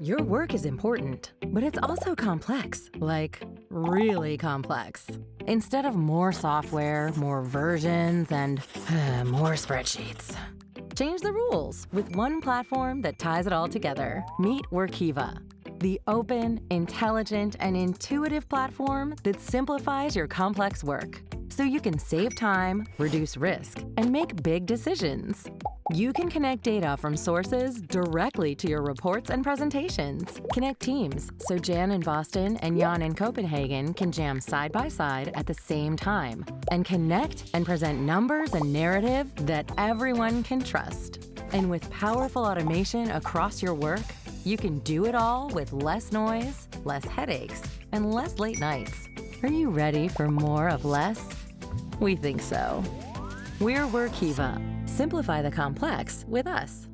Your work is important, but it's also complex, like really complex. Instead of more software, more versions, and more spreadsheets. Change the rules with one platform that ties it all together. Meet Workiva, the open, intelligent, and intuitive platform that simplifies your complex work so you can save time, reduce risk, and make big decisions. You can connect data from sources directly to your reports and presentations. Connect teams so Jan in Boston and Jan in Copenhagen can jam side by side at the same time. And connect and present numbers and narrative that everyone can trust. And with powerful automation across your work, you can do it all with less noise, less headaches, and less late nights. Are you ready for more of less? We think so. We're Workiva. Simplify the complex with us.